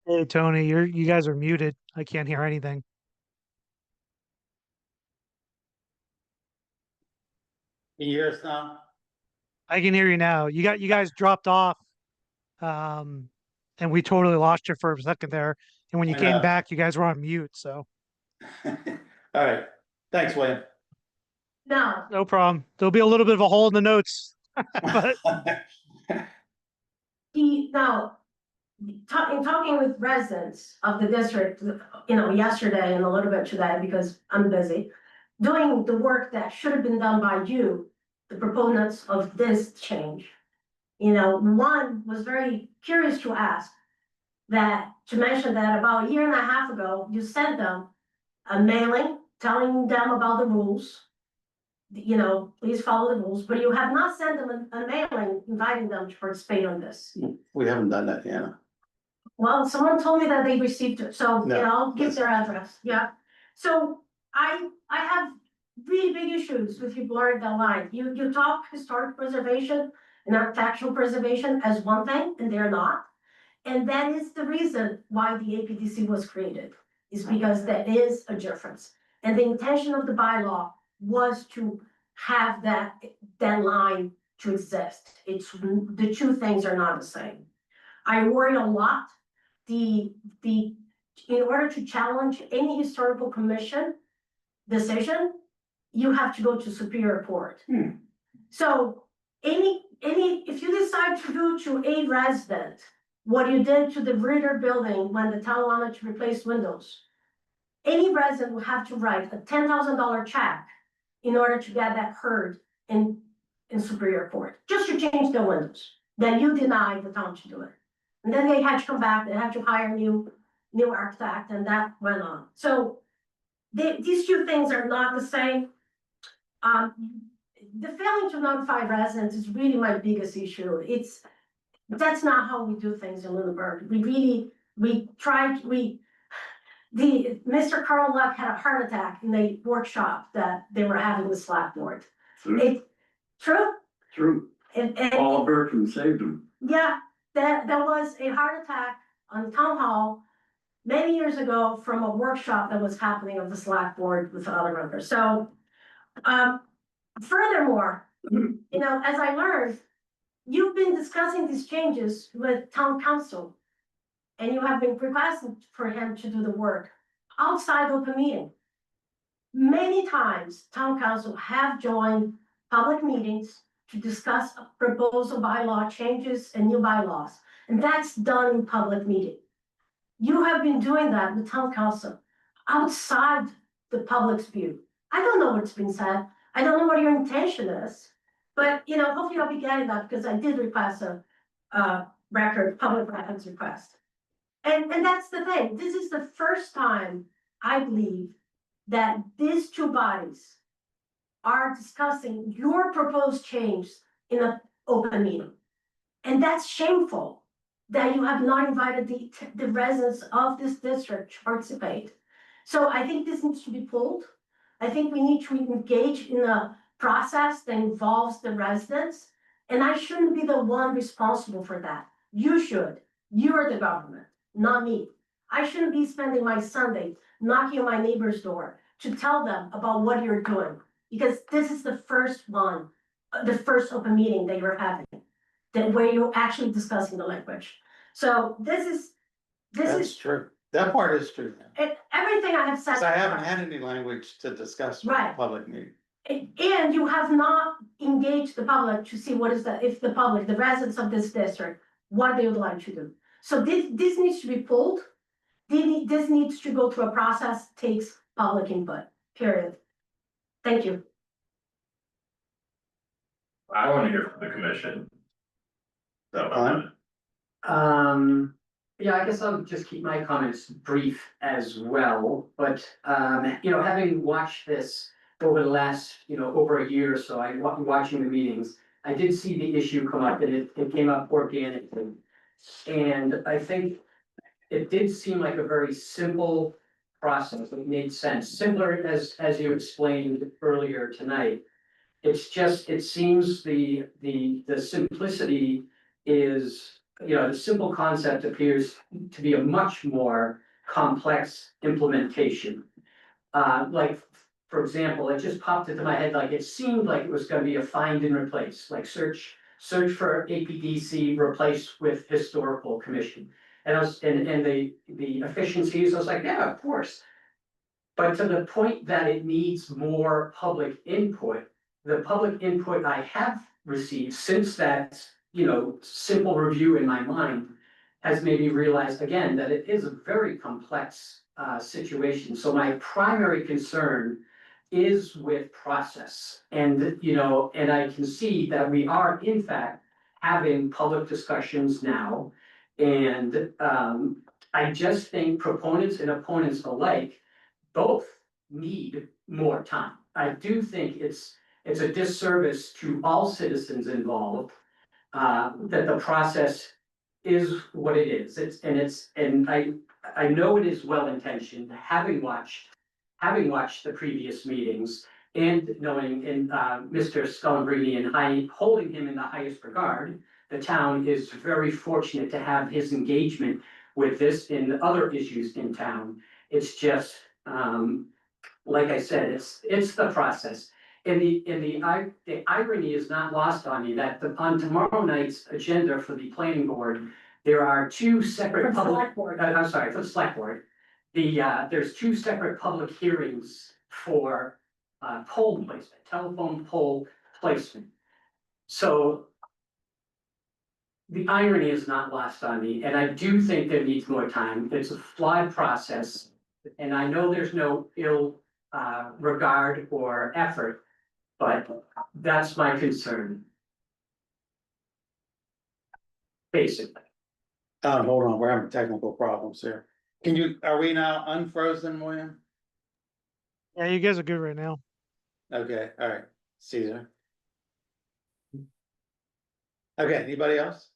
Hey Tony, you guys are muted. I can't hear anything. Can you hear us now? I can hear you now. You guys dropped off, um, and we totally lost you for a second there. And when you I came know. back, you guys were on mute. So All right. Thanks, William. No, no problem. There'll be a little bit of a hole in the notes, but now, in talking with residents of the district, yesterday and a little bit today, because I'm busy, doing the work that should have been done by you, the proponents of this change. One was very curious to ask to mention that about a year and a half ago, you sent them a mailing telling them about the rules. Please follow the rules, but you have not sent them a mailing inviting them to participate on this. We haven't done that, Anna. Well, someone told me that they received it, so, No, I'll give their address, yeah. So I have really big issues with you blurring that line. You talk historic preservation and architectural preservation as one thing, and they're not. And that is the reason why the APDC was created, is because there is a difference. And the intention of the bylaw was to have that line to exist. The two things are not the same. I worry a lot, in order to challenge any historical commission decision, you have to go to Superior Court. So if you decide to do to a resident what you did to the Ritter building when the town wanted to replace windows, any resident will have to write a $10,000 check in order to get that heard in Superior Court, just to change the windows, that you denied the town to do it. And then they had to come back, they had to hire a new architect, and that went on. So these two things are not the same. The failing to notify residents is really my biggest issue. That's not how we do things in Lunenburg. Mr. Carl Luck had a heart attack in the workshop that they were having with Slack Board. True? True. And Paul Bertram saved him. yeah, there was a heart attack on Town Hall many years ago from a workshop that was happening of the Slack Board with other members. So, furthermore, as I learned, you've been discussing these changes with town council, and you have been requesting for him to do the work outside open meeting. Many times, town council have joined public meetings to discuss proposal bylaw changes and new bylaws, and that's done in public meeting. You have been doing that with town council outside the public's view. I don't know what's been said. I don't know what your intention is, but hopefully I'll be getting that, because I did request a public records request. And that's the thing. This is the first time, I believe, that these two bodies are discussing your proposed change in an open meeting. And that's shameful that you have not invited the residents of this district to participate. So I think this needs to be pulled. I think we need to engage in a process that involves the residents. And I shouldn't be the one responsible for that. You should. You're the government, not me. I shouldn't be spending my Sunday knocking on my neighbor's door to tell them about what you're doing, because this is the first one, the first open meeting that you're having, where you're actually discussing the language. So that's true. That part is true. Everything I have said. Because I haven't had any language to discuss with the public meeting. And you have not engaged the public to see if the residents of this district, what they would like to do. So this needs to be pulled. This needs to go through a process, takes public input, period. Thank you. I want to hear from the commission. Yeah, I guess I'll just keep my comments brief as well, but, having watched this over the last, over a year or so, watching the meetings, I did see the issue come up, and it came up organically. And I think it did seem like a very simple process that made sense, similar as you explained earlier tonight. It's just, it seems the simplicity is the simple concept appears to be a much more complex implementation. Like, for example, it just popped into my head, like it seemed like it was gonna be a find and replace, like search for APDC replaced with historical commission. And the efficiencies, I was like, yeah, of course. But to the point that it needs more public input, the public input I have received since that, simple review in my mind has made me realize again that it is a very complex situation. So my primary concern is with process. And, and I can see that we are in fact having public discussions now. And I just think proponents and opponents alike both need more time. I do think it's a disservice to all citizens involved that the process is what it is. And I know it is well intentioned, having watched the previous meetings and knowing Mr. Scalabrini and holding him in the highest regard. The town is very fortunate to have his engagement with this and other issues in town. It's just, like I said, it's the process. And the irony is not lost on me that on tomorrow night's agenda for the planning board, there are two separate For public, select board. I'm sorry, for the select board. There's two separate public hearings for pole placement, telephone pole placement. So the irony is not lost on me, and I do think there needs more time. It's a flawed process, and I know there's no ill regard or effort, but that's my concern. Basically. Hold on, we're having technical problems here. Are we now unfrozen, William? Yeah, you guys are good right now. Okay, all right, Caesar. Okay, anybody else?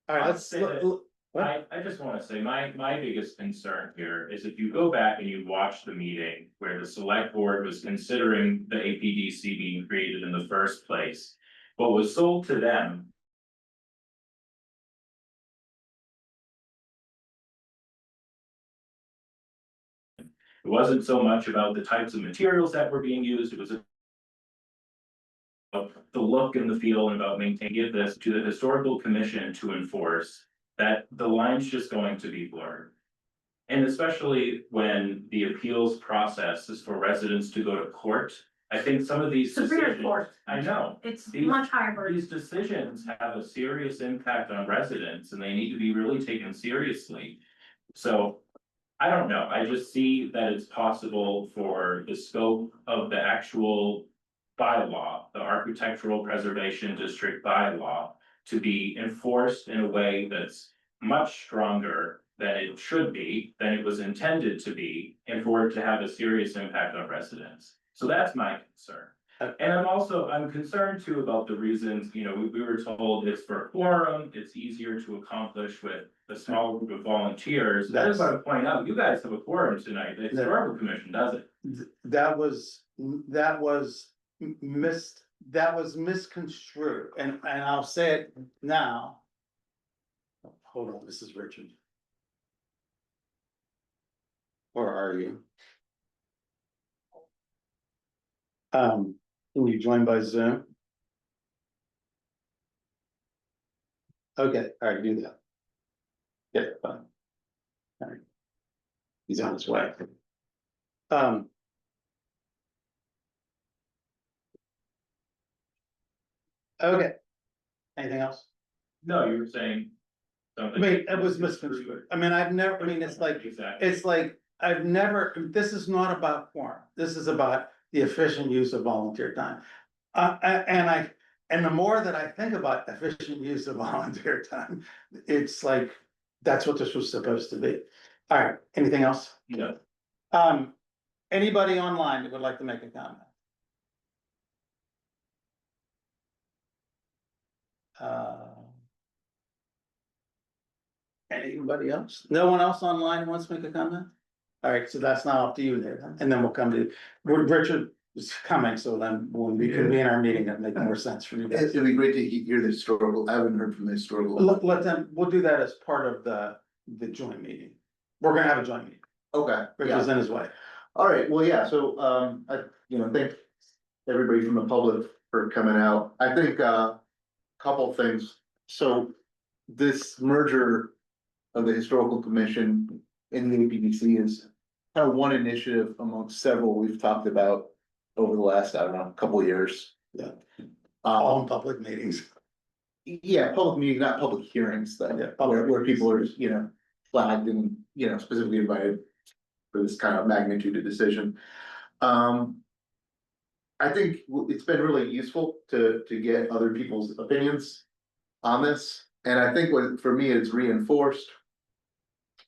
All right, I'll let's, say that- I just wanna say, my biggest concern here is if you go back and you watch the meeting where the select board was considering the APDC being created in the first place. What was sold to them it wasn't so much about the types of materials that were being used, it was about the look and the feel and about maintaining this to the historical commission to enforce, that the line's just going to be blurred. And especially when the appeals process is for residents to go to court, I think some of these Superior decisions, Court. I know. It's These- much higher burden. These decisions have a serious impact on residents and they need to be really taken seriously. So, I don't know, I just see that it's possible for the scope of the actual bylaw, the architectural preservation district bylaw, to be enforced in a way that's much stronger than it should be, than it was intended to be, and for it to have a serious impact on residents. So that's my concern. And I'm concerned too about the reasons, we were told it's for a quorum, it's easier to accomplish with a small group of volunteers. I just wanna point out, you guys have a quorum tonight, the historical commission doesn't. that was misconstrued, and I'll say it now. Hold on, this is Richard. Where are you? Can you join by Zoom? Okay, all right, do that. Yeah, fine. All right. He's on his way. Okay. Anything else? No, you were saying I something. mean, it was misconstrued. I mean, it's like, Exactly. it's like, this is not about quorum. This is about the efficient use of volunteer time. And the more that I think about efficient use of volunteer time, it's like, that's what this was supposed to be. All right, anything else? No. Anybody online that would like to make a comment? Anybody else? No one else online who wants to make a comment? All right, so that's now up to you there, and then we'll come to Richard. is coming, so then when we convene our meeting, it'd make more sense for you guys. It'd be great to hear the historical, I haven't heard from the historical. Let them, we'll do that as part of the joint meeting. We're gonna have a joint meeting, Okay, Rich yeah, is in his way. all right, well, yeah, so, I, thank everybody from the public for coming out. I think, couple things, so this merger of the historical commission and the APDC is kind of one initiative amongst several we've talked about over the last, I don't know, couple of years. Yeah. All Um, in public meetings. yeah, public meetings, not public hearings, that, Yeah, public where people are, flagged and, specifically invited for this kind of magnitude of decision. I think it's been really useful to get other people's opinions on this, and I think what, for me, it's reinforced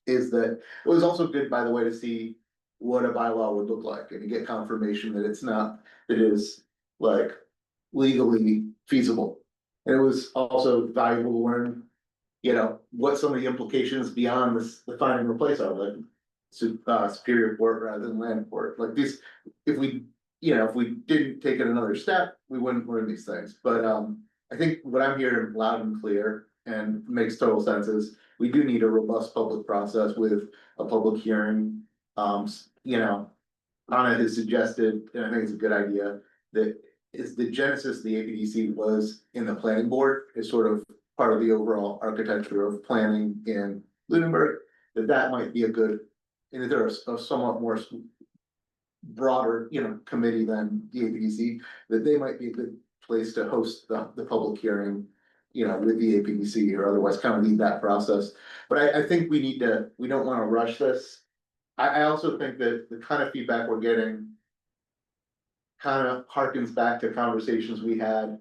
is that it was also good, by the way, to see what a bylaw would look like and to get confirmation that it's not, that it is like legally feasible. And it was also valuable to learn, what some of the implications beyond this, the find and replace are, like Superior Court rather than land court, like this, if we didn't take it another step, we wouldn't learn these things, but I think what I'm hearing loud and clear and makes total sense is we do need a robust public process with a public hearing. Anna has suggested, and I think it's a good idea, that is the genesis of the APDC was in the planning board, is sort of part of the overall architecture of planning in Lunenburg, that might be a good, and that there's a somewhat more broader, committee than the APDC, that they might be a good place to host the public hearing, with the APDC, or otherwise kind of lead that process. But I think we don't wanna rush this. I also think that the kind of feedback we're getting kind of harkens back to conversations we had,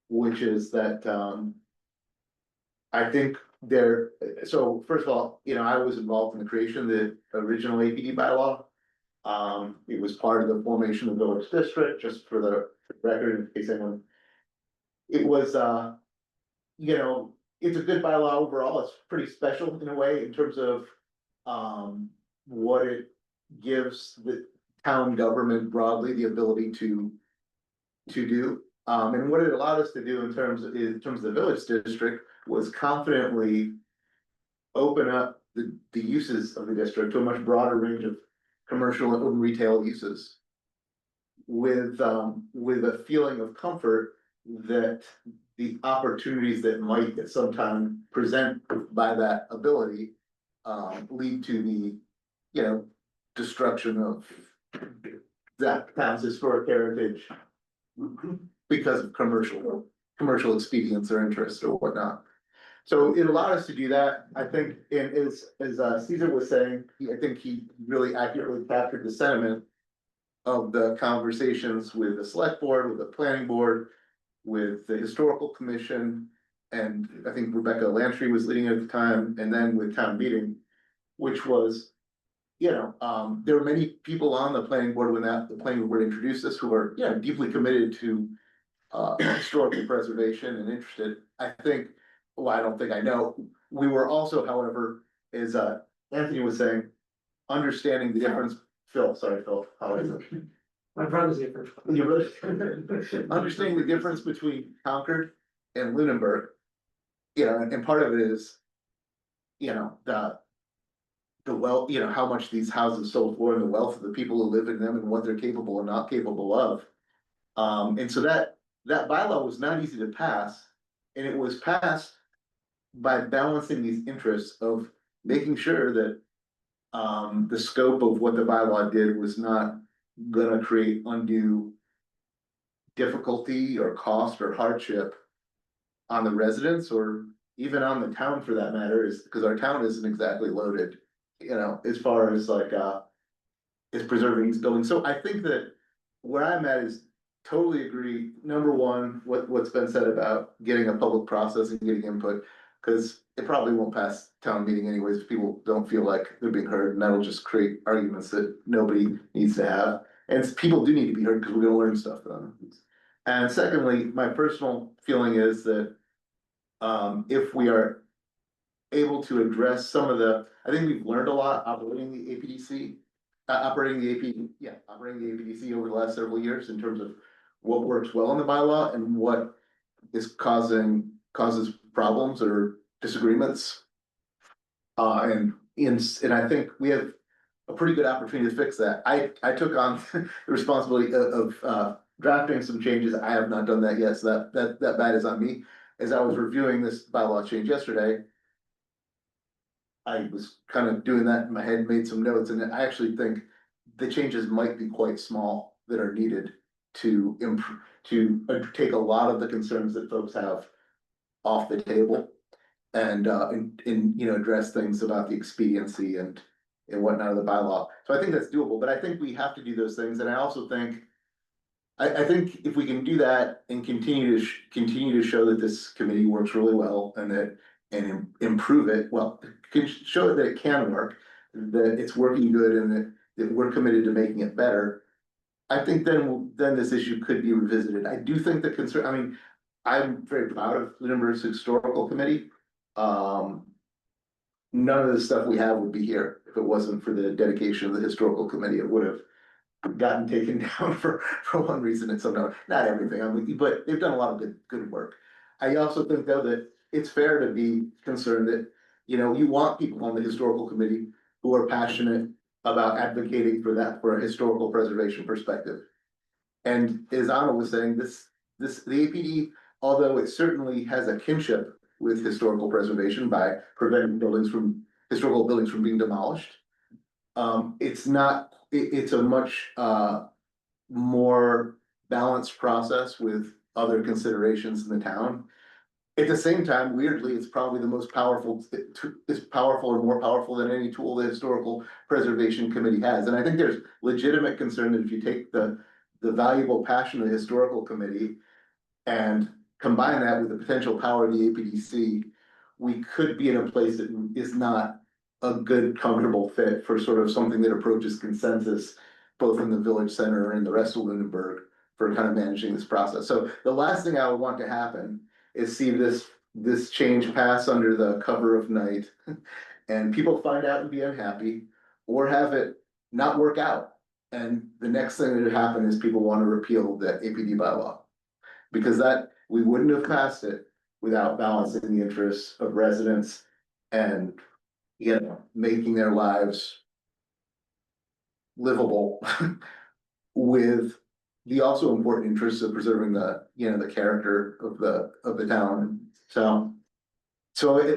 which is that, I think so first of all, I was involved in the creation of the original APD bylaw. It was part of the formation of the village district, just for the record, in case anyone. It was, it's a good bylaw overall, it's pretty special in a way in terms of, what it gives the town government broadly the ability to do. And what it allowed us to do in terms of the village district was confidently open up the uses of the district to a much broader range of commercial and retail uses. With a feeling of comfort that the opportunities that might at some time present by that ability lead to the, destruction of that town's historic heritage because of commercial expedience or interest or whatnot. So it allowed us to do that, I think, and as Caesar was saying, I think he really accurately captured the sentiment of the conversations with the select board, with the planning board, with the historical commission, and I think Rebecca Lantry was leading at the time, and then with town meeting, which was, there were many people on the planning board when the planning board introduced this who are, deeply committed to historical preservation and interested. I think, well, I don't think I know, we were also, however, as Anthony was saying, understanding the difference. Phil, how is it? My brother's here. You really understanding the difference between Concord and Lunenburg. And part of it is, the wealth, how much these houses sold for and the wealth of the people who live in them and what they're capable and not capable of. And so that bylaw was not easy to pass, and it was passed by balancing these interests of making sure that the scope of what the bylaw did was not gonna create undue difficulty or cost or hardship on the residents or even on the town for that matter, is because our town isn't exactly loaded, as far as like is preserving these buildings. So I think that where I'm at is totally agree, number one, what's been said about getting a public process and getting input. Cause it probably won't pass town meeting anyways, if people don't feel like they're being heard, and that'll just create arguments that nobody needs to have. And people do need to be heard, because we're gonna learn stuff from them. And secondly, my personal feeling is that if we are able to address some of I think we've learned a lot operating the APDC. operating the APDC over the last several years in terms of what works well in the bylaw and what is causes problems or disagreements. And I think we have a pretty good opportunity to fix that. I took on the responsibility of drafting some changes. I have not done that yet, so that bad is on me. As I was reviewing this bylaw change yesterday, I was kind of doing that in my head, made some notes, and I actually think the changes might be quite small that are needed to improve, to take a lot of the concerns that folks have off the table. And you know, address things about the expediency and whatnot of the bylaw. So I think that's doable, but I think we have to do those things, and I also think. I think if we can do that and continue to show that this committee works really well and improve it, well, can show that it can work, that it's working good and that we're committed to making it better. I think then this issue could be revisited. I do think the concern, I mean, I'm very proud of Lunenburg's historical committee. None of the stuff we have would be here if it wasn't for the dedication of the historical committee. It would have gotten taken down for one reason and some other. Not everything, I mean, but they've done a lot of good work. I also think though that it's fair to be concerned that, you know, you want people on the historical committee who are passionate about advocating for that, for a historical preservation perspective. And as Anna was saying, the APD, although it certainly has a kinship with historical preservation by preventing historical buildings from being demolished. It's a much more balanced process with other considerations in the town. At the same time, weirdly, it's probably the most powerful, it's powerful or more powerful than any tool the Historical Preservation Committee has. And I think there's legitimate concern that if you take the valuable passion of the Historical Committee and combine that with the potential power of the APDC, we could be in a place that is not a good, comfortable fit for sort of something that approaches consensus, both in the village center and the rest of Lunenburg, for kind of managing this process. So the last thing I would want to happen is see this change pass under the cover of night and people find out and be unhappy, or have it not work out. And the next thing that would happen is people want to repeal the APD bylaw. Because we wouldn't have passed it without balancing the interests of residents and, you know, making their lives livable with the also important interests of preserving the character of the town. So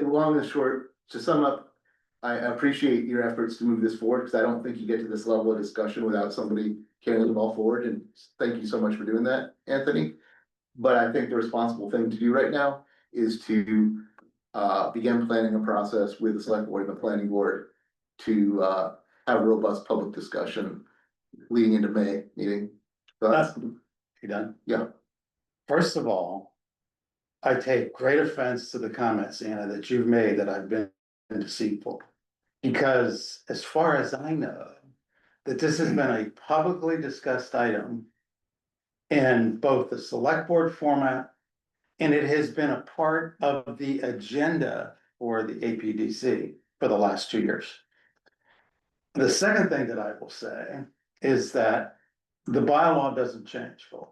long and short, to sum up, I appreciate your efforts to move this forward, because I don't think you get to this level of discussion without somebody carrying the ball forward, and thank you so much for doing that, Anthony. But I think the responsible thing to do right now is to begin planning a process with the select board and the planning board to have a robust public discussion leading into May meeting. You done? Yeah. First of all, I take great offense to the comments, Anna, that you've made that I've been deceitful. Because as far as I know, that this has been a publicly discussed item in both the select board format, and it has been a part of the agenda for the APDC for the last 2 years. The second thing that I will say is that the bylaw doesn't change, Phil.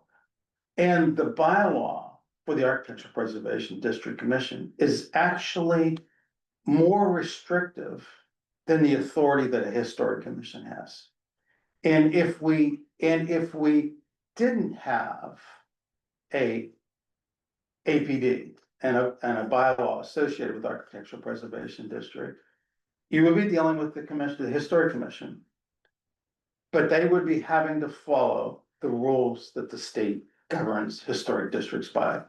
And the bylaw for the Architectural Preservation District Commission is actually more restrictive than the authority that a historic commission has. And if we didn't have a APD and a bylaw associated with Architectural Preservation District, you would be dealing with the commission, the Historic Commission. But they would be having to follow the rules that the state governs historic districts by.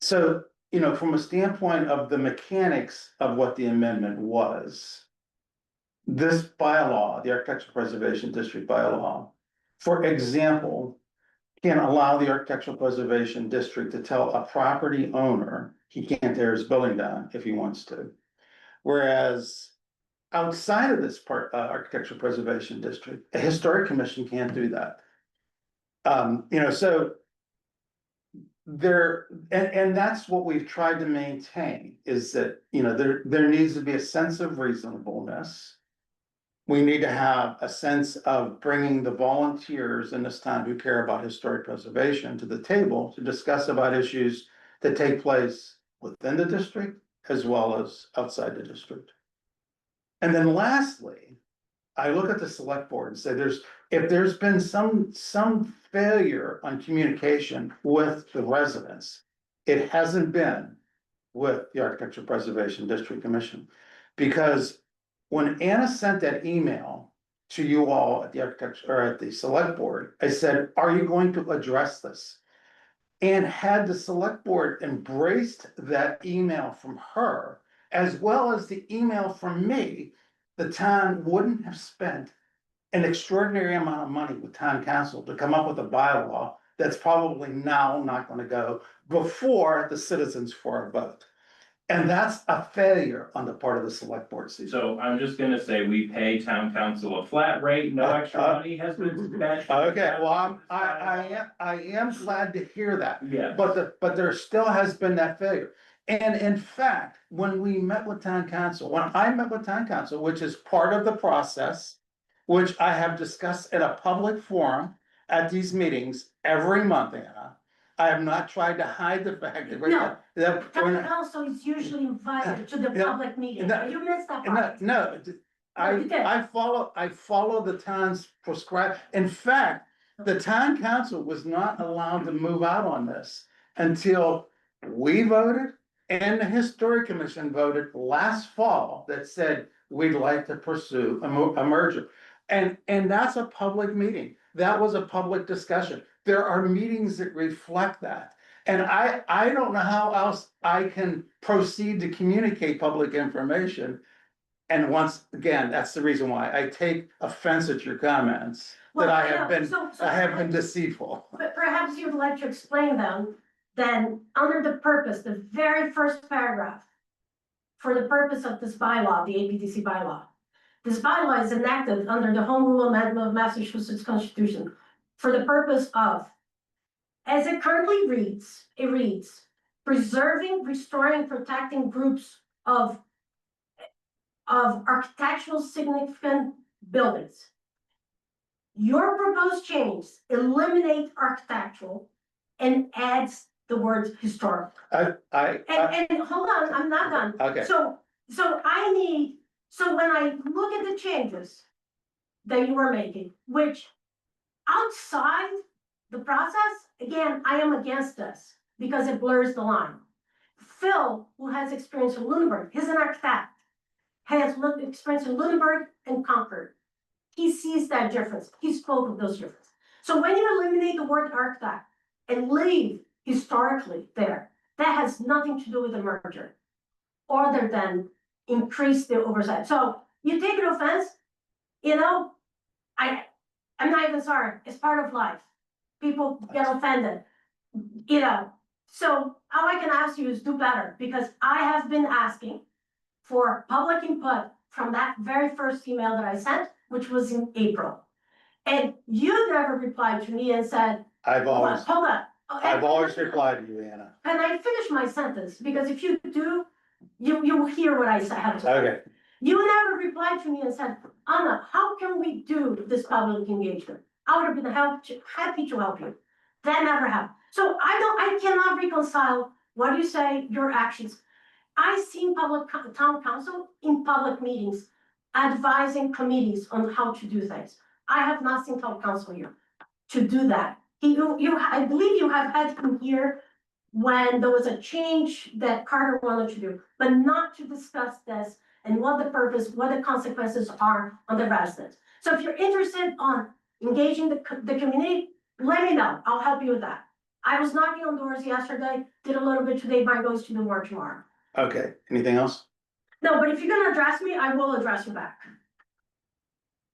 So, you know, from a standpoint of the mechanics of what the amendment was, this bylaw, the Architectural Preservation District bylaw, for example, can allow the Architectural Preservation District to tell a property owner he can't tear his building down if he wants to. Whereas outside of this Architectural Preservation District, a historic commission can't do that. You know, so and that's what we've tried to maintain, is that, you know, there needs to be a sense of reasonableness we need to have a sense of bringing the volunteers in this town who care about historic preservation to the table to discuss about issues that take place within the district as well as outside the district. And then lastly, I look at the select board and say if there's been some failure on communication with the residents, it hasn't been with the Architecture Preservation District Commission. Because when Anna sent that email to you all at the architecture, or at the select board, I said, are you going to address this? And had the select board embraced that email from her, as well as the email from me, the town wouldn't have spent an extraordinary amount of money with town council to come up with a bylaw that's probably now not gonna go before the citizens for a vote. And that's a failure on the part of the select board. Susan. So I'm just gonna say, we pay town council a flat rate, no extra money has been spent. Okay, well, I am glad to hear that. Yeah. But there still has been that failure. And in fact, when we met with town council, when I met with town council, which is part of the process, which I have discussed in a public forum at these meetings every month, Anna. I have not tried to hide the fact that we're No. not, that we're Town not. council is usually invited to the Yeah. public meeting, No. you missed that No, part. no, you did. I follow the town's prescribed, in fact, the town council was not allowed to move out on this until we voted and the historic commission voted last fall that said we'd like to pursue a merger. And that's a public meeting, that was a public discussion, there are meetings that reflect that. And I don't know how else I can proceed to communicate public information. And once again, that's the reason why I take offense at your comments, that I have been, I have been deceitful. But perhaps you'd like to explain them, then under the purpose, the very first paragraph. For the purpose of this bylaw, the APDC bylaw. This bylaw is enacted under the Home Rule Amendment of Massachusetts Constitution. For the purpose of, as it currently reads, it reads, preserving, restoring, protecting groups of architectural significant buildings. Your proposed change eliminate architectural and adds the word historic. And hold on, I'm not done. Okay. So when I look at the changes that you are making, which outside the process, again, I am against this because it blurs the line. Phil, who has experience in Lunenburg, he's an architect, has experience in Lunenburg and Concord. He sees that difference. He spoke of those differences. So when you eliminate the word architect and leave historically there, that has nothing to do with the merger, other than increase the oversight. So you take an offense, you know, I'm not even sorry, it's part of life. People get offended, you know. So all I can ask you is do better, because I have been asking for public input from that very first email that I sent, which was in April. And you never replied to me and said, I've always, hold on. I've always replied to you, Anna. Can I finish my sentence? Because if you do, you will hear what I have to say. Okay, You never replied to me and said, Anna, how can we do this public engagement? I would have been happy to help you. That never happened. So I cannot reconcile what you say, your actions. I've seen town council in public meetings advising committees on how to do things. I have not seen town council here to do that. I believe you have had him here when there was a change that Carter wanted to do, but not to discuss this and what the purpose, what the consequences are on the residents. So if you're interested on engaging the community, let me know. I'll help you with that. I was knocking on doors yesterday, did a little bit today, my goal is to do more tomorrow. okay, anything else? No, but if you're gonna address me, I will address you back.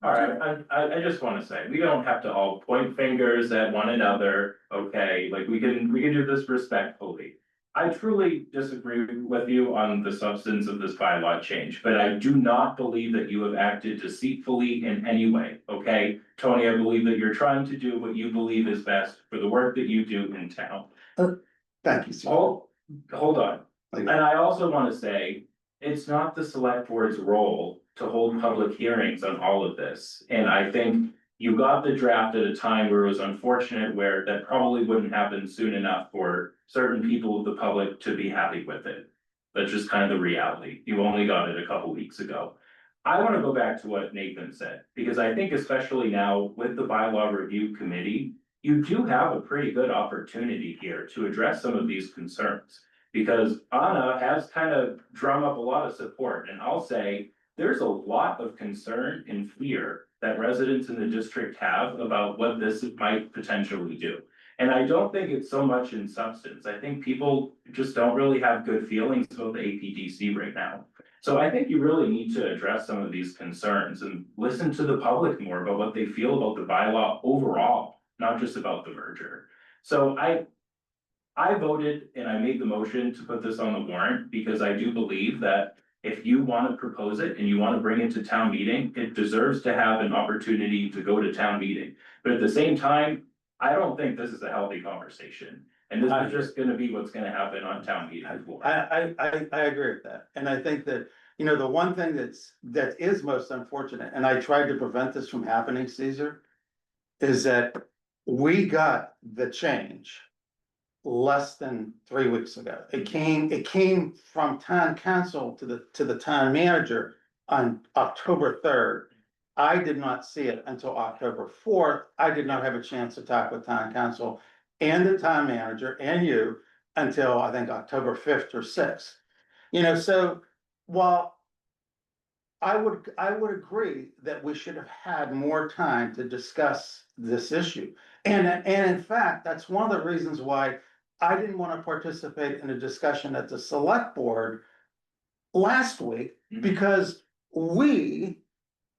Alright, I just wanna say, we don't have to all point fingers at one another, okay, like we can do this respectfully. I truly disagree with you on the substance of this bylaw change, but I do not believe that you have acted deceitfully in any way, okay? Tony, I believe that you're trying to do what you believe is best for the work that you do in town. Thank you, sir. Oh, hold on, Okay. and I also wanna say, it's not the select board's role to hold public hearings on all of this. And I think you got the draft at a time where it was unfortunate, where that probably wouldn't happen soon enough for certain people of the public to be happy with it. That's just kind of the reality. You only got it a couple weeks ago. I want to go back to what Nathan said, because I think especially now with the bylaw review committee, you do have a pretty good opportunity here to address some of these concerns. Because Anna has kind of drum up a lot of support, and I'll say, there's a lot of concern and fear that residents in the district have about what this might potentially do. And I don't think it's so much in substance. I think people just don't really have good feelings about the APDC right now. So I think you really need to address some of these concerns and listen to the public more about what they feel about the bylaw overall, not just about the merger. So I voted and I made the motion to put this on the warrant because I do believe that if you want to propose it and you want to bring it to town meeting, it deserves to have an opportunity to go to town meeting. But at the same time, I don't think this is a healthy conversation. And this is just gonna be what's gonna happen on town meeting floor. I agree with that, and I think that, you know, the one thing that is most unfortunate, and I tried to prevent this from happening, Caesar. Is that we got the change less than 3 weeks ago. It came from town council to the town manager on October 3rd. I did not see it until October 4th. I did not have a chance to talk with town council and the town manager and you until I think October 5th or 6th. You know, so while I would agree that we should have had more time to discuss this issue. And in fact, that's one of the reasons why I didn't want to participate in a discussion at the select board last week, because we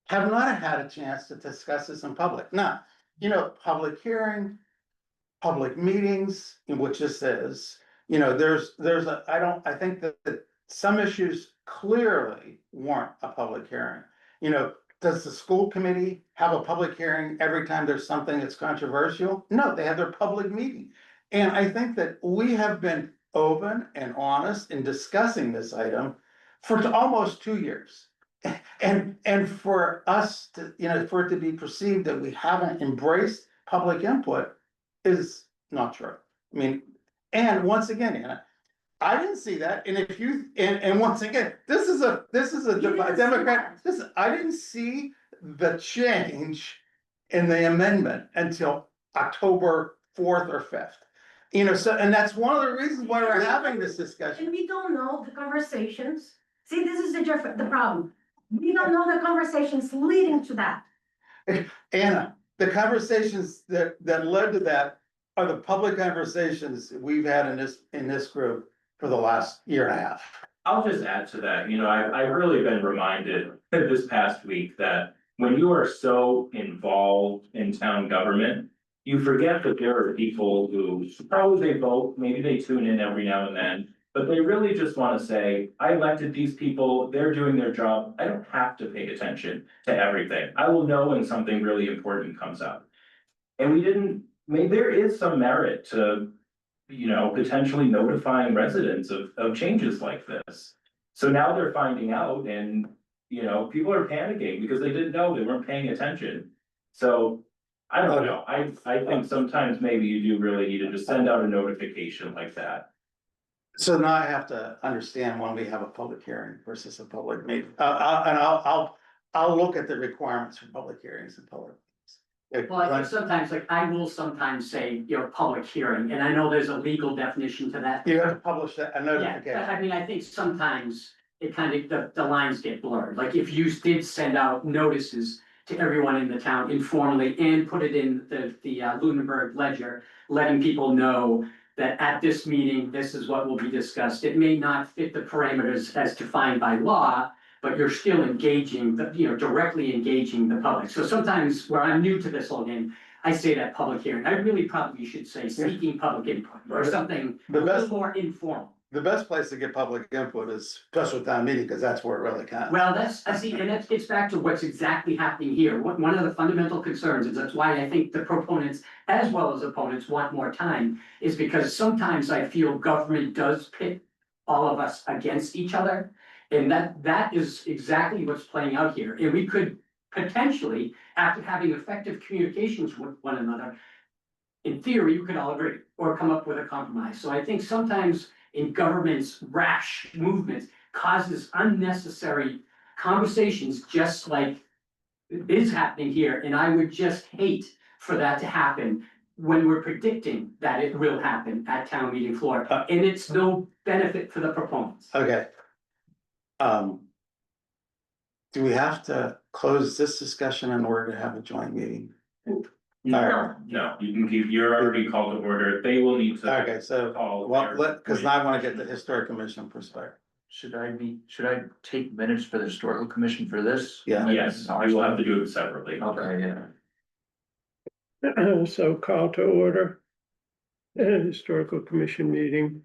have not had a chance to discuss this in public. Now, you know, public hearing, public meetings, in which this is, you know, I think that some issues clearly warrant a public hearing. You know, does the school committee have a public hearing every time there's something that's controversial? No, they have their public meeting. And I think that we have been open and honest in discussing this item for almost 2 years. And for us to, you know, for it to be perceived that we haven't embraced public input is not true. I mean, and once again, Anna, I didn't see that, and if you, and once again, this is a You didn't see Democrat, that. I didn't see the change in the amendment until October 4th or 5th. You know, so, and that's one of the reasons why we're having this discussion. And we don't know the conversations. See, this is the problem. We don't know the conversations leading to that. Anna, the conversations that led to that are the public conversations we've had in this group for the last year and a half. I'll just add to that, you know, I've really been reminded this past week that when you are so involved in town government, you forget that there are people who probably they vote, maybe they tune in every now and then, but they really just want to say, I elected these people, they're doing their job, I don't have to pay attention to everything. I will know when something really important comes up. And there is some merit to, you know, potentially notifying residents of changes like this. So now they're finding out and, you know, people are panicking because they didn't know, they weren't paying attention. So I don't know, I think sometimes maybe you do really need to just send out a notification like that. So now I have to understand when we have a public hearing versus a public meeting. I'll look at the requirements for public hearings and public. Well, I think sometimes, like, I will sometimes say, you know, public hearing, and I know there's a legal definition to that. You have to publish a Yeah, but notification. I mean, I think sometimes it kind of, the lines get blurred, like if you did send out notices to everyone in the town informally and put it in the Lunenburg Ledger, letting people know that at this meeting, this is what will be discussed, it may not fit the parameters as defined by law, but you're still engaging, directly engaging the public. So sometimes where I'm new to this whole game, I say that public hearing, I really probably should say seeking public input or something a The little best- more informal. The best place to get public input is special town meeting, because that's where it really counts. Well, I see, and it gets back to what's exactly happening here. One of the fundamental concerns, and that's why I think the proponents as well as opponents want more time, is because sometimes I feel government does pit all of us against each other. And that is exactly what's playing out here, and we could potentially, after having effective communications with one another, in theory, you could all agree, or come up with a compromise. So I think sometimes in government's rash movements causes unnecessary conversations, just like is happening here, and I would just hate for that to happen when we're predicting that it will happen at town meeting floor, and it's no benefit for the proponents. Okay. Do we have to close this discussion in order to have a joint meeting? No, you can keep, you're already called to order, they will need to. Okay, so, call well, their- cause now I wanna get the historic commission perspective. Should I take minutes for the historical commission for this? Yeah. Yes, you will have to do it separately. Okay, yeah. So call to order. Historical Commission meeting.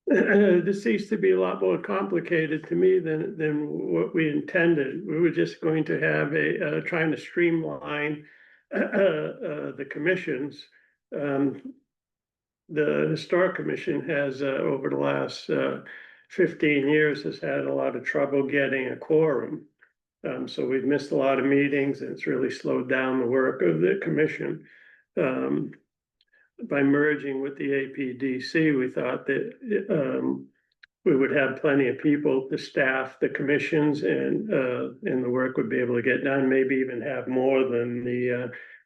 This seems to be a lot more complicated to me than what we intended. We were just going to have trying to streamline the commissions. The Historic Commission has, over the last 15 years, has had a lot of trouble getting a quorum. So we've missed a lot of meetings, and it's really slowed down the work of the commission. By merging with the APDC, we thought that we would have plenty of people to staff the commissions, and the work would be able to get done, maybe even have more than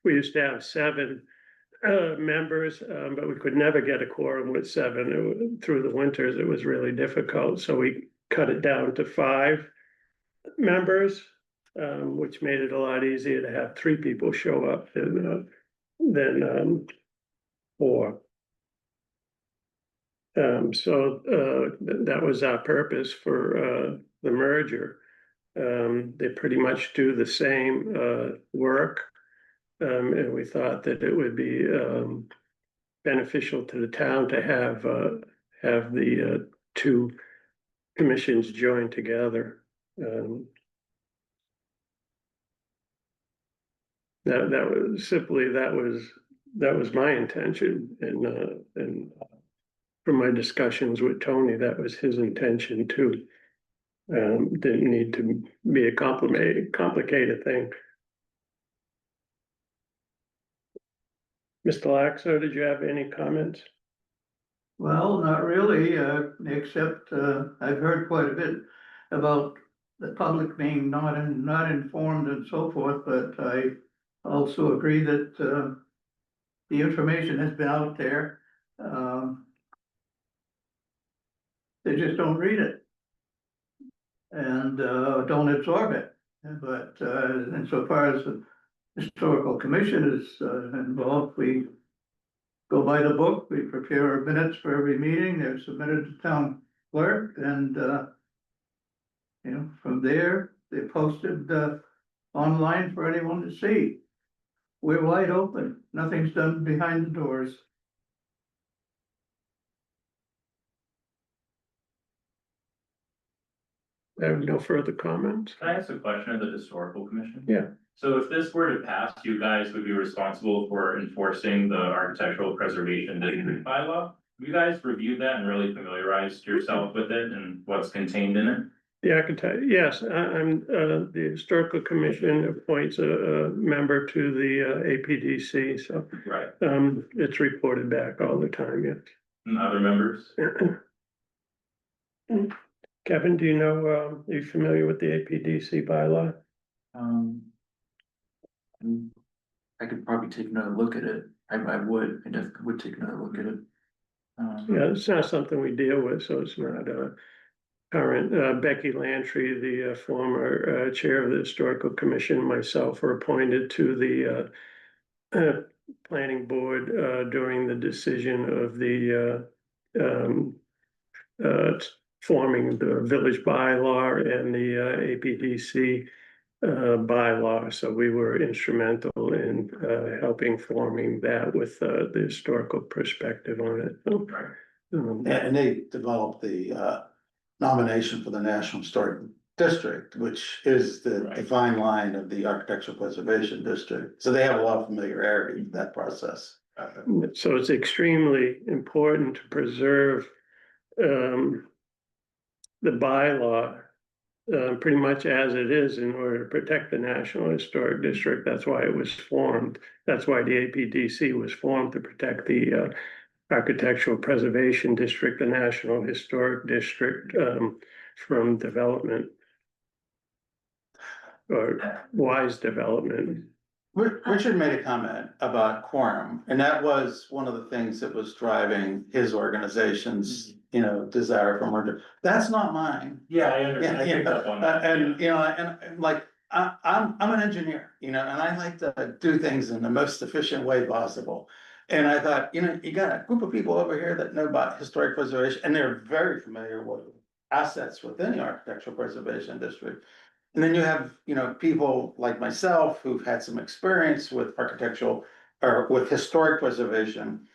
we used to have 7 members, but we could never get a quorum with 7. Through the winters, it was really difficult, so we cut it down to 5 members, which made it a lot easier to have 3 people show up than 4. That was our purpose for the merger. They pretty much do the same work. And we thought that it would be beneficial to the town to have the 2 commissions joined together. That was my intention, and from my discussions with Tony, that was his intention too. Didn't need to be a complicated thing. Mr. Laxo, did you have any comments? Well, not really, except, I've heard quite a bit about the public being not informed and so forth, but I also agree that, the information has been out there. They just don't read it. And, don't absorb it, but, insofar as the Historical Commission is, involved, we go by the book, we prepare our minutes for every meeting, they're submitted to town clerk, and, from there, they posted, online for anyone to see. We're wide open, nothing's done behind the doors. I have no further comments. Can I ask a question of the historical commission? Yeah. So if this were to pass, you guys would be responsible for enforcing the architectural preservation district bylaw? Have you guys reviewed that and really familiarized yourself with it and what's contained in it? The architect, yes, I'm, the Historical Commission appoints a member to the APDC, so, Right, it's reported back all the time, yes. and other members? Kevin, do you know, are you familiar with the APDC bylaw? I could probably take another look at it. I definitely would take another look at it. Yeah, it's not something we deal with, so it's not, current, Becky Lantry, the former chair of the Historical Commission, myself were appointed to the planning board during the decision of the forming the village bylaw and the APDC bylaw. So we were instrumental in helping forming that with the historical perspective on it. Right. And they developed the nomination for the National Historic district, which is the Right. defined line of the architectural preservation district. So they have a lot of familiarity with that process. So it's extremely important to preserve the bylaw pretty much as it is in order to protect the National Historic District. That's why it was formed. That's why the APDC was formed, to protect the Architectural Preservation District, the National Historic District, from development or wise development. Richard made a comment about quorum, and that was one of the things that was driving his organization's, desire for merger. That's not mine. Yeah, I understand. I Yeah, picked up on that. and like, I'm an engineer, and I like to do things in the most efficient way possible. And I thought, you got a group of people over here that know about historic preservation, and they're very familiar with assets within the architectural preservation district. And then you have, people like myself who've had some experience with architectural or with historic preservation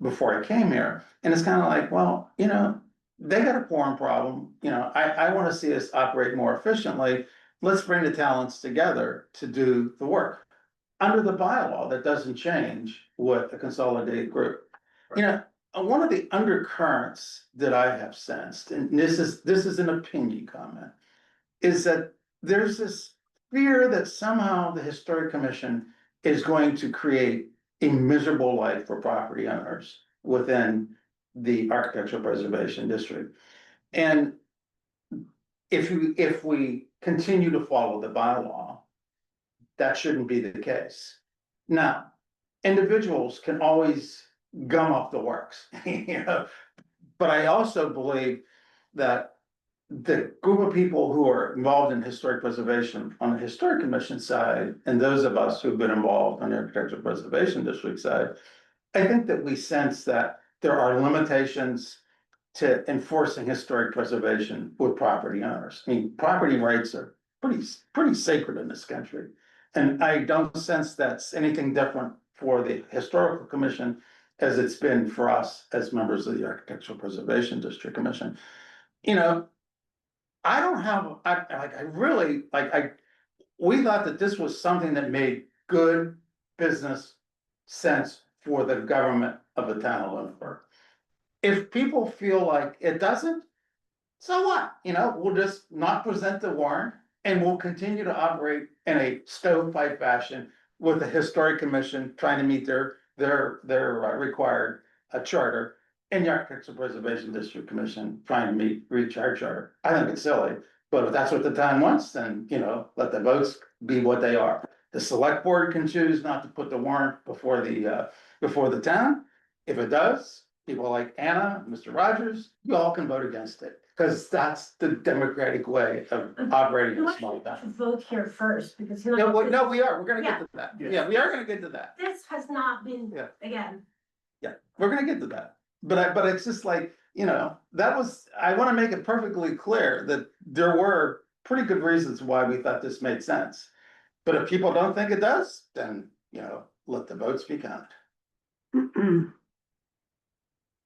before I came here. And it's kind of like, well, they got a quorum problem. I want to see us operate more efficiently. Let's bring the talents together to do the work. Under the bylaw, that doesn't change with a consolidated group. One of the undercurrents that I have sensed, and this is an opinion comment, is that there's this fear that somehow the Historic Commission is going to create a miserable life for property owners within the architectural preservation district. And if we continue to follow the bylaw, that shouldn't be the case. Now, individuals can always gum up the works, but I also believe that the group of people who are involved in historic preservation on the Historic Commission side, and those of us who've been involved on the Architectural Preservation District side, I think that we sense that there are limitations to enforcing historic preservation with property owners. I mean, property rights are pretty sacred in this country. And I don't sense that's anything different for the Historical Commission as it's been for us as members of the Architectural Preservation District Commission. I don't have, we thought that this was something that made good business sense for the government of the town of Lynchburg. If people feel like it doesn't, so what? We'll just not present the warrant and we'll continue to operate in a stovepipe fashion with the Historic Commission trying to meet their required charter. And the Architectural Preservation District Commission trying to reach our charter. I think it's silly, but if that's what the town wants, then, let the votes be what they are. The select board can choose not to put the warrant before the town. If it does, people like Anna, Mr. Rogers, you all can vote against it. Because that's the democratic way of operating a small town. Vote here first, because. No, we are, we're gonna get to that. Yeah, we are gonna get to that. This has not been, Yeah. again, Yeah, we're gonna get to that. But it's just like, I wanna make it perfectly clear that there were pretty good reasons why we thought this made sense. But if people don't think it does, then, let the votes be counted.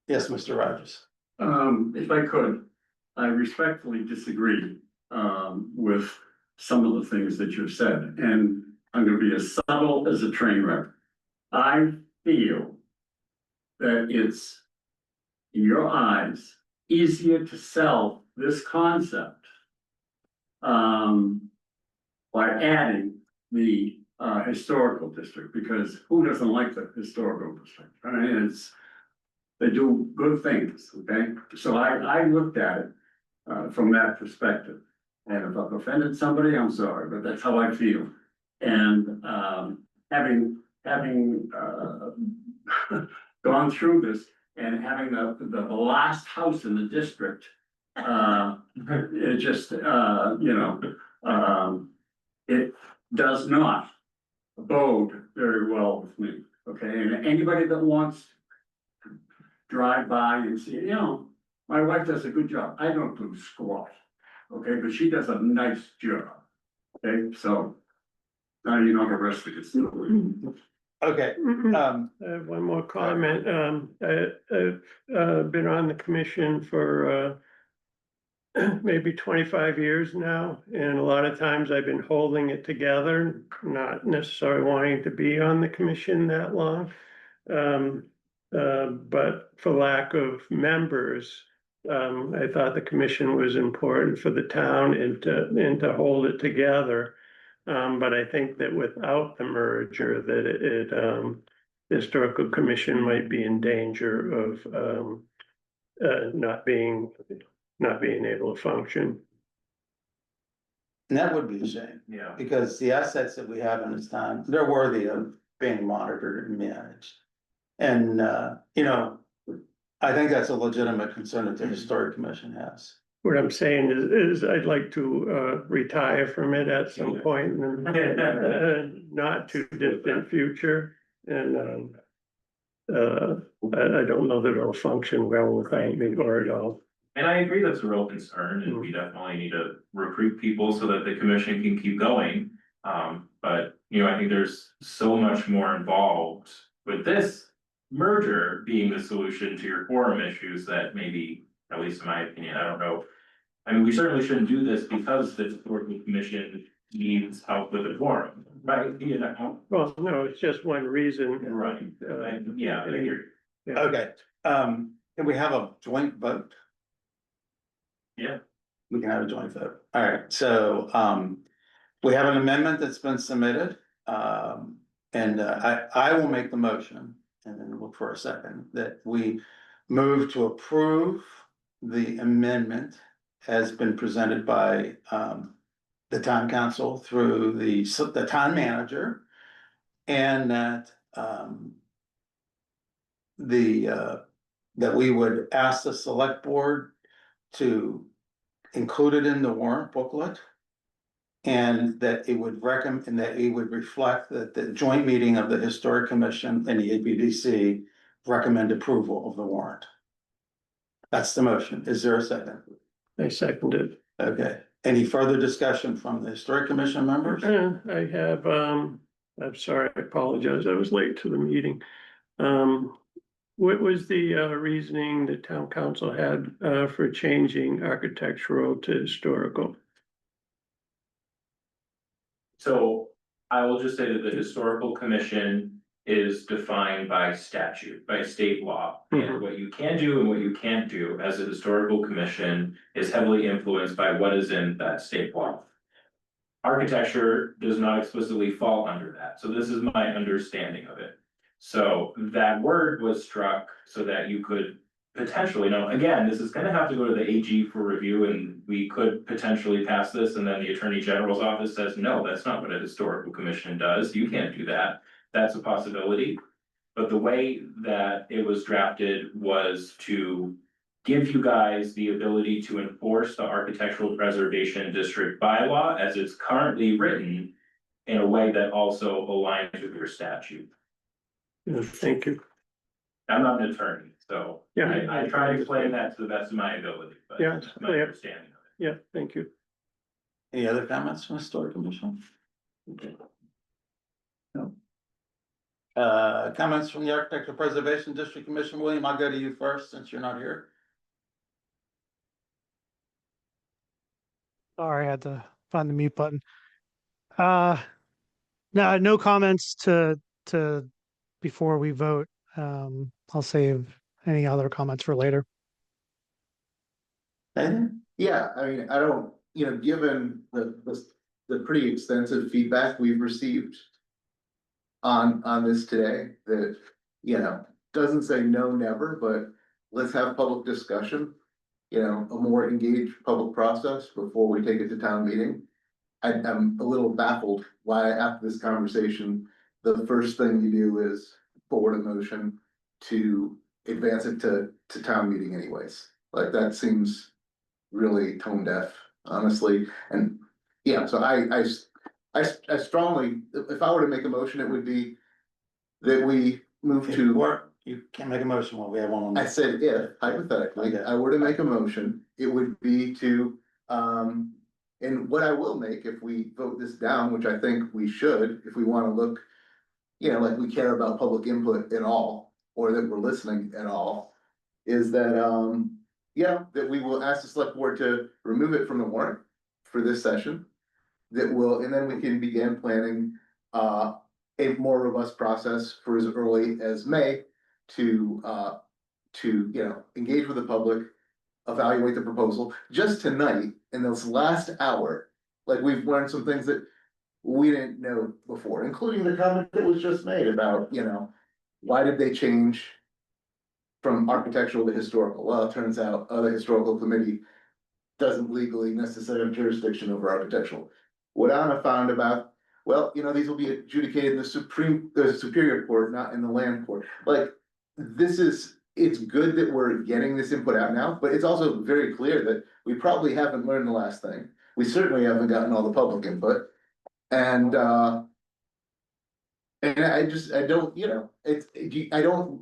Yes, Mr. Rogers. If I could, I respectfully disagree, with some of the things that you've said, and I'm gonna be as subtle as a train wreck. I feel that it's, in your eyes, easier to sell this concept by adding the historical district, because who doesn't like the historical district? I mean, they do good things, okay? So I looked at it from that perspective. And if I've offended somebody, I'm sorry, but that's how I feel. And having gone through this and having the last house in the district, it just, it does not bode very well with me, okay? And anybody that wants to drive by and see, my wife does a good job. I don't do squat, okay, but she does a nice job, okay? So now you know the rest of it. Okay, I have one more comment. I've been on the commission for maybe 25 years now, and a lot of times I've been holding it together, not necessarily wanting to be on the commission that long. But for lack of members, I thought the commission was important for the town and to hold it together. But I think that without the merger, that the historical commission might be in danger of not being able to function. And that would be a shame, Yeah. because the assets that we have in this town, they're worthy of being monitored and managed. And, you know, I think that's a legitimate concern that the historic commission has. What I'm saying is I'd like to retire from it at some point in the not too distant future. And I don't know that it'll function well without me or at all. And I agree that's a real concern, and we definitely need to recruit people so that the commission can keep going. But, you know, I think there's so much more involved with this merger being the solution to your quorum issues that maybe, at least in my opinion, I don't know. I mean, we certainly shouldn't do this because the historical commission needs help with the quorum, right? You know, Well, no, it's just one reason. right, yeah, I agree. Yeah. Okay, can we have a joint vote? Yeah. We can have a joint vote. All right, so, we have an amendment that's been submitted. And I will make the motion and then look for a second that we move to approve the amendment has been presented by, the town council through the town manager. And that, that we would ask the select board to include it in the warrant booklet. And that it would recommend, that it would reflect that the joint meeting of the Historic Commission and the APDC recommend approval of the warrant. That's the motion. Is there a second? I second it. Okay, any further discussion from the Historic Commission members? I have, I'm sorry, I apologize. I was late to the meeting. What was the reasoning the town council had for changing architectural to historical? So I will just say that the historical commission is defined by statute, by state law. And what you can do and what you can't do as a historical commission is heavily influenced by what is in that state law. Architecture does not explicitly fall under that, so this is my understanding of it. So that word was struck so that you could potentially, now, again, this is gonna have to go to the AG for review, and we could potentially pass this, and then the Attorney General's office says, no, that's not what a historical commission does, you can't do that. That's a possibility. But the way that it was drafted was to give you guys the ability to enforce the Architectural Preservation District bylaw as it's currently written in a way that also aligns with your statute. Thank you. I'm not an attorney, so Yeah. I try to explain that to the best of my ability, but Yeah, that's my clear. understanding of it. Yeah, thank you. Any other comments from the Historic Commission? No. Comments from the Architectural Preservation District Commission. William, I'll go to you first since you're not here. Sorry, I had to find the mute button. No comments to before we vote. I'll save any other comments for later. Nathan? Yeah, I mean, I don't, you know, given the pretty extensive feedback we've received on this today, that, you know, doesn't say no, never, but let's have public discussion. You know, a more engaged public process before we take it to town meeting. I'm a little baffled why after this conversation, the first thing you do is forward a motion to advance it to town meeting anyways. Like, that seems really tone deaf, honestly. And yeah, so I strongly, if I were to make a motion, it would be that we move to. Or you can't make a motion while we have one on. I said if hypothetically Okay. I were to make a motion, it would be to, and what I will make if we vote this down, which I think we should, if we wanna look, you know, like we care about public input at all, or that we're listening at all, is that, yeah, that we will ask the select board to remove it from the warrant for this session. That will, and then we can begin planning, a more robust process for as early as May to, you know, engage with the public, evaluate the proposal. Just tonight, in this last hour, like, we've learned some things that we didn't know before, including the comment that was just made about, you know, why did they change from architectural to historical? Well, it turns out, the historical committee doesn't legally necessarily have jurisdiction over architectural. What Anna found about, well, you know, these will be adjudicated in the Superior Court, not in the Land Court. Like, it's good that we're getting this input out now, but it's also very clear that we probably haven't learned the last thing. We certainly haven't gotten all the public input. And I don't, you know,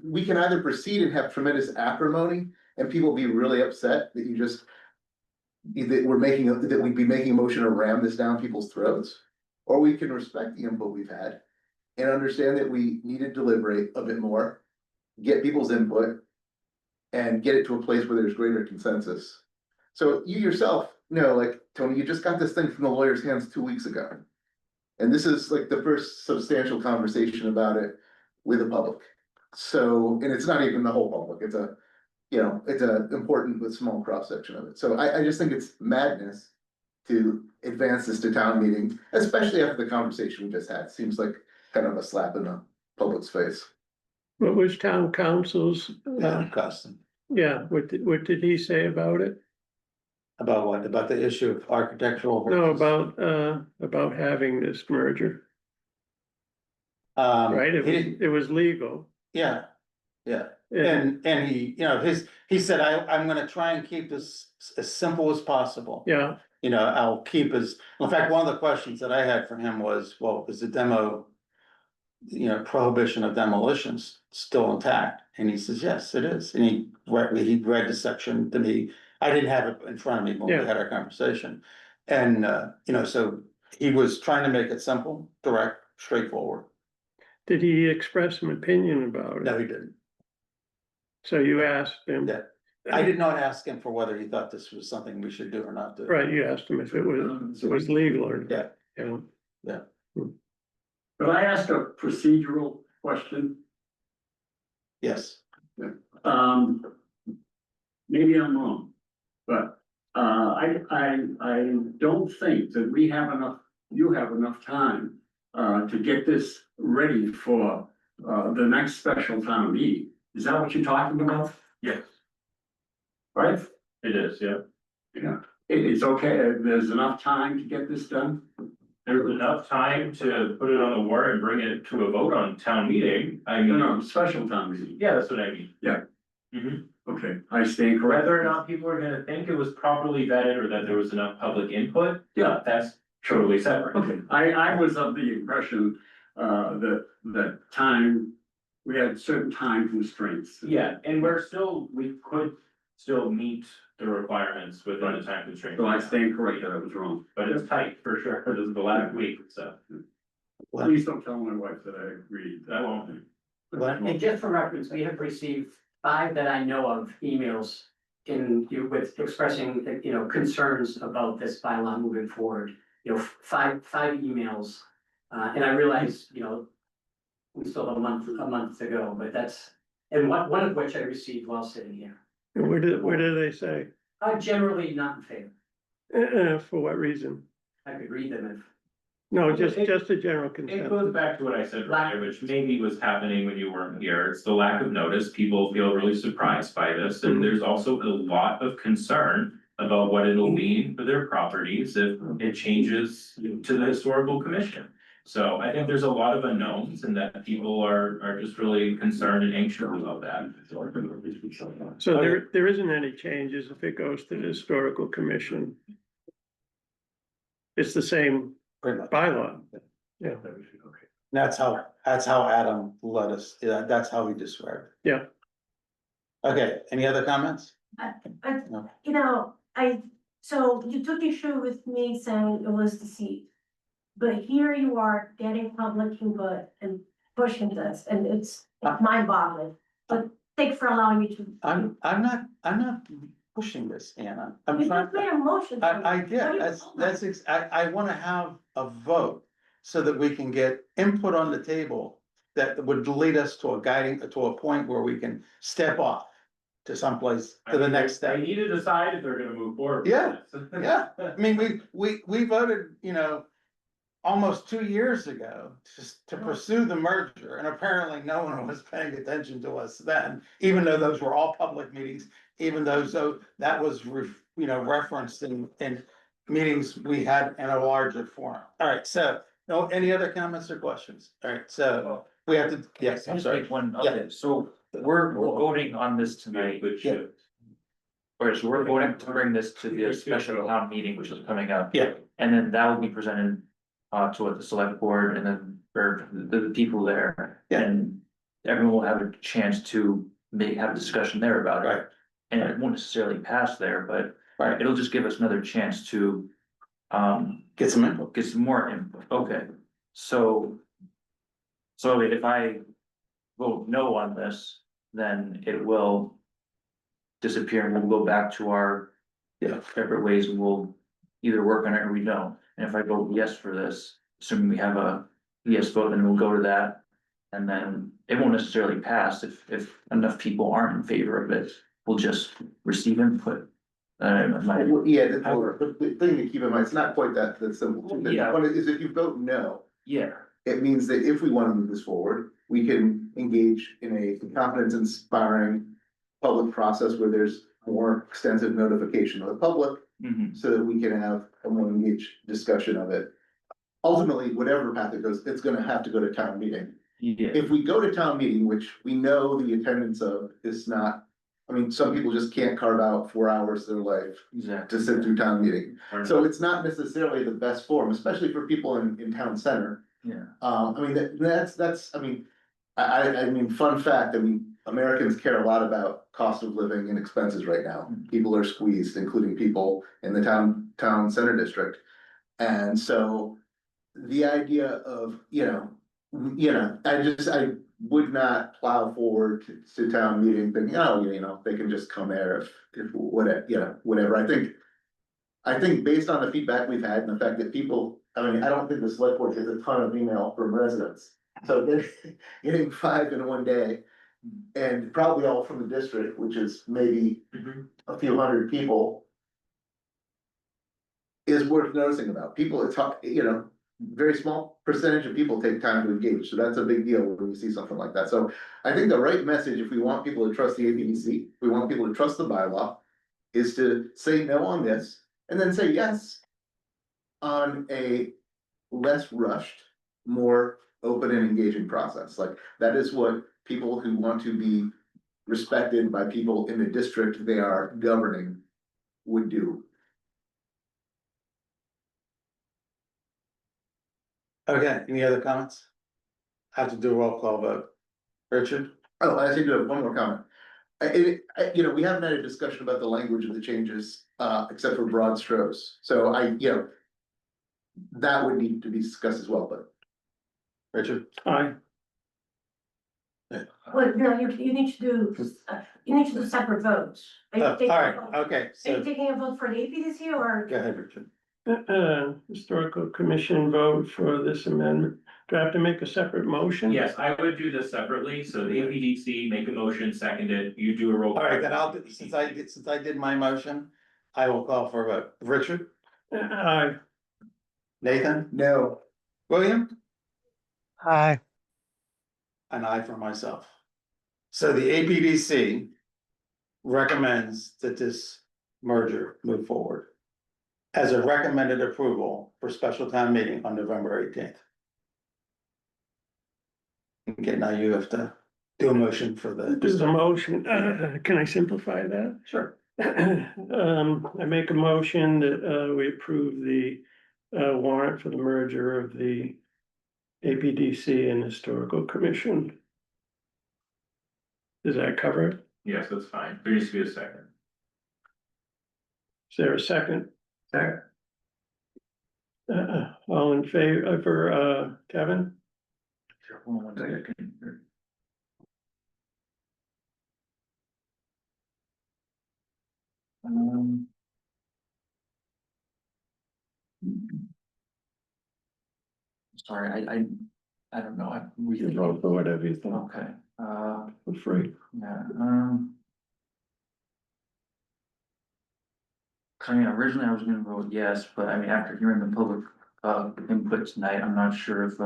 we can either proceed and have tremendous acrimony and people be really upset that that we'd be making a motion to ram this down people's throats. Or we can respect the input we've had and understand that we need to deliberate a bit more, get people's input, and get it to a place where there's greater consensus. So you yourself know, like, Tony, you just got this thing from the lawyer's hands 2 weeks ago. And this is like the first substantial conversation about it with the public. So, and it's not even the whole public, it's a important but small cross section of it. So I just think it's madness to advance this to town meeting, especially after the conversation we just had. Seems like kind of a slap in the public's face. What was town council's, Custom. yeah, what did he say about it? About what? About the issue of architectural? No, about having this merger, Um, right? he- It was legal. Yeah, yeah. And, And he, you know, he said, I'm gonna try and keep this as simple as possible. yeah, You know, I'll keep in fact, one of the questions that I had for him was, well, is the prohibition of demolitions still intact? And he says, yes, it is. And he read the section to me. I didn't have it in front of me when we Yeah. had our conversation. And, so he was trying to make it simple, direct, straightforward. did he express an opinion about it? No, he didn't. So you asked him? Yeah. I did not ask him for whether he thought this was something we should do or not do. Right, you asked him if it was legal or not. Yeah. Yeah. But I asked a procedural question. Yes. Maybe I'm wrong, but, I don't think that you have enough time, to get this ready for, the next special town meeting. Is that what you're talking about? Yes, Right? it is, yeah. Yeah, it's okay, there's enough time to get this done? There's enough time to put it on the warrant and bring it to a vote on town meeting. I mean, No, special town meeting. yeah, that's what I mean. Yeah. Mhm. Okay, I stand corrected. Whether or not people are gonna think it was properly vetted or that there was enough public input, Yeah, that's totally separate. okay, I was of the impression, that time, we had certain time constraints. Yeah, and we could still meet the requirements within the time constraint. So I stand corrected, I was wrong. But it's tight for sure, this is the last week, so Please don't tell my wife that I agreed. I won't. And just for reference, we have received 5 that I know of emails with expressing, concerns about this bylaw moving forward. 5 emails, and I realize, we still have a month to go, but and one of which I received while sitting here. And what did they say? Generally not in favor. For what reason? I could read them if. No, just a general It consent. goes back to what I said earlier, which maybe was happening when you weren't here, it's the lack of notice, people feel really surprised by this, and there's also a lot of concern about what it'll mean for their properties if it changes to the historical commission. So I think there's a lot of unknowns and that people are just really concerned and anxious about that. So there isn't any changes if it goes to the historical commission. It's the same Pretty much. bylaw. Yeah, That's how Adam led us, that's how he described it. yeah. Okay, any other comments? So you took issue with me saying it was deceived. But here you are getting public input and pushing this, and it's mind boggling. But thanks for allowing me to. I'm not pushing this, Anna. I'm We trying, just made a motion. I What get, do you that's, want? I wanna have a vote so that we can get input on the table that would lead us to a point where we can step off to someplace, I to the mean, next step. They need to decide if they're gonna move forward. with Yeah, this. yeah. I mean, we voted, almost 2 years ago to pursue the merger, and apparently no one was paying attention to us then, even though those were all public meetings, even though, so that was, referenced in meetings we had in a larger forum. All right, so, no, any other comments or questions? All right, so we have to, yes, I'm Just sorry. make one Yeah. update. So we're voting on this tonight. Good Yeah. shit. Alright, so we're voting to bring this to the special town meeting, which is coming up. Yeah. And then that will be presented to what the select board and then for the people there. Yeah. And everyone will have a chance to have a discussion there about it. Right. And it won't necessarily pass there, but Right. it'll just give us another chance to Get some input. get some more input. Okay, so if I vote no on this, then it will disappear and we'll go back to our separate ways, and we'll either work on it or we don't. And if I vote yes for this, assuming we have a yes vote, then we'll go to that. And then it won't necessarily pass if enough people aren't in favor of it, we'll just receive input. Well, yeah, the thing to keep in mind, it's not quite that simple. Yeah. One is if you vote no, Yeah, it means that if we wanna move this forward, we can engage in a confidence inspiring public process where there's more extensive notification of the public, mhm, so that we can have a more engaged discussion of it. Ultimately, whatever path it goes, it's gonna have to go to town meeting. yeah, If we go to town meeting, which we know the attendance of is not, I mean, some people just can't carve out 4 hours of their life exactly. to sit through town meeting. Or- So it's not necessarily the best form, especially for people in town center. Yeah, I mean, that's, I mean, I mean, fun fact, I mean, Americans care a lot about cost of living and expenses right now. People are squeezed, including people in the town center district. And so the idea of, I would not plow forward to town meeting thinking, oh, they can just come there if whatever. I think based on the feedback we've had and the fact that people, I mean, I don't think the select board gets a ton of email from residents. So they're getting 5 in one day and probably all from the district, which is maybe a few hundred people. Is worth noticing about. People, very small percentage of people take time to engage, so that's a big deal when we see something like that. So I think the right message, if we want people to trust the APDC, if we want people to trust the bylaw, is to say no on this, and then say yes on a less rushed, more open and engaging process. Like, that is what people who want to be respected by people in the district they are governing would do. Okay, any other comments? Have to do a roll call vote. Richard? Oh, I actually do have one more comment. We haven't had a discussion about the language of the changes, except for broad strokes, so that would need to be discussed as well, but. Richard? Aye. Well, no, you need to do separate votes. Are you All taking a right, vote- okay, Are you so taking a vote for the APDC or? go ahead, Richard. Historical commission vote for this amendment. Do I have to make a separate motion? Yes, I would do this separately, so the APDC, make a motion, second it, you do a roll. All right, then call. since I did my motion, I will call for a vote. Richard? Aye. Nathan? No. William? Aye. An aye for myself. So the APDC recommends that this merger move forward as a recommended approval for special town meeting on November 18th. Okay, now you have to do a motion for the. There's a motion. Can I simplify that? Sure. I make a motion that we approve the warrant for the merger of the APDC and Historical Commission. Does that cover it? Yes, that's fine, there needs to be a second. Is there a second? Second. All in favor, Kevin? Sure, hold on 1 second. Um. Sorry, I don't know, You vote for whatever you think, okay, for free. yeah, I mean, originally I was gonna vote yes, but I mean, after hearing the public, input tonight, I'm not sure if,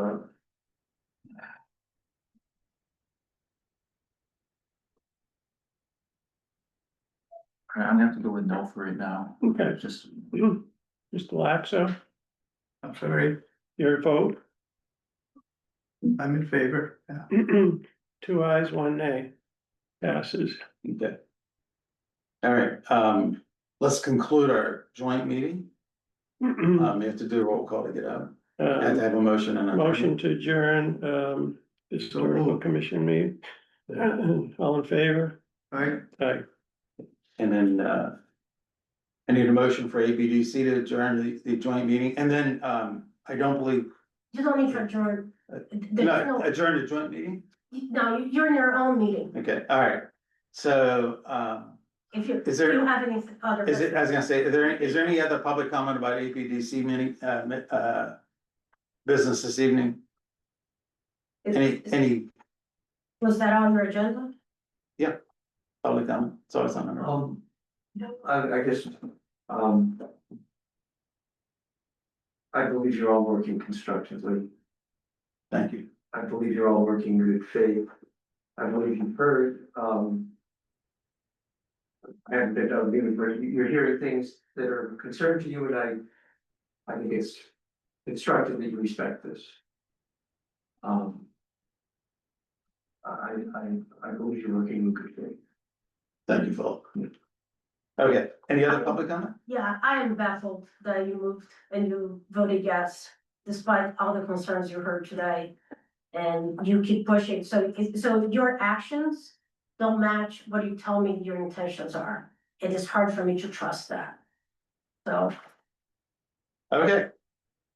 I'm gonna have to go with no for right now, Okay, just, Mr. Laxo, I'm sorry, your vote? I'm in favor, yeah. 2 ayes, 1 nay. Passes. Okay. All right, let's conclude our joint meeting. You have to do a roll call to get out. And have a motion and a. Motion to adjourn, historical commission meeting. All in favor? Right, Aye. And then, I need a motion for ABDC to adjourn the joint meeting, and then, I don't believe, You don't need to adjourn. There's no, no, adjourn the joint meeting? no, you're in your own meeting. Okay, all right, so, If you, Is there- you have any other. is it, I was gonna say, is there any other public comment about APDC meeting, business this evening? Any Was that on your agenda? public comment? It's always on the. I guess, I believe you're all working constructively. Thank you. I believe you're all working in good faith. I believe you've heard, and that, you're hearing things that are of concern to you, and I think it's instructive that you respect this. I believe you're working in good faith. Thank you, Phil. Okay, any other public comment? Yeah, I am baffled that you moved and you voted yes, despite all the concerns you heard today. And you keep pushing, so your actions don't match what you tell me your intentions are. It is hard for me to trust that. So, Okay.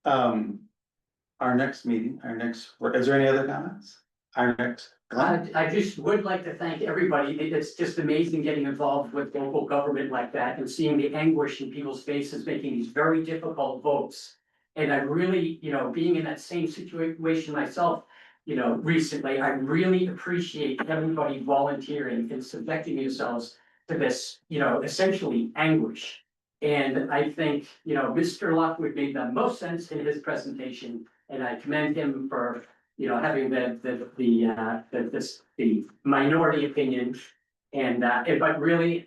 Our next meeting, is there any other comments? Our next. I just would like to thank everybody. It's just amazing getting involved with local government like that and seeing the anguish in people's faces, making these very difficult votes. And I really, being in that same situation myself, recently, I really appreciate everybody volunteering and subjecting yourselves to this, essentially anguish. And I think, Mr. Lockwood made the most sense in his presentation, and I commend him for having the minority opinion. And, but really,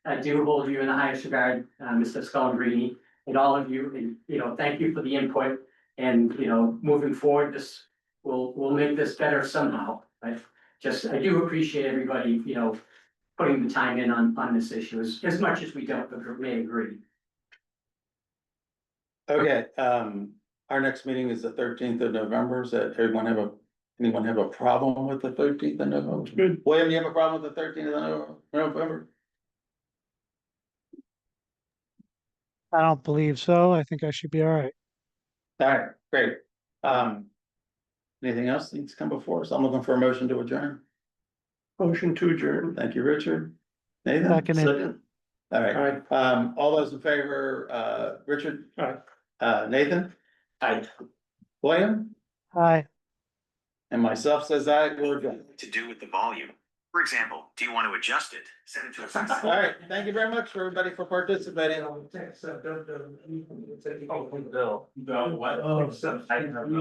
I do hold you in the highest regard, Mr. Scalabrini, and all of you, and, thank you for the input. And, moving forward, we'll make this better somehow. I do appreciate everybody, putting the time in on this issue as much as we don't, but may agree. Okay, our next meeting is the 13th of November. Does that anyone have a problem with the 13th of November? Good. William, you have a problem with the 13th of November? I don't believe so. I think I should be all right. All right, great. Anything else needs to come before us? I'm looking for a motion to adjourn. Motion to adjourn. Thank you, Richard. Nathan? Second. All right, Aye. all those in favor, Richard? Aye. Nathan? I. William? Hi. And myself says aye, we're adjourned. To do with the volume. For example, do you want to adjust it? Set it to a. All right, thank you very much for everybody for participating. Bill. The what? Oh.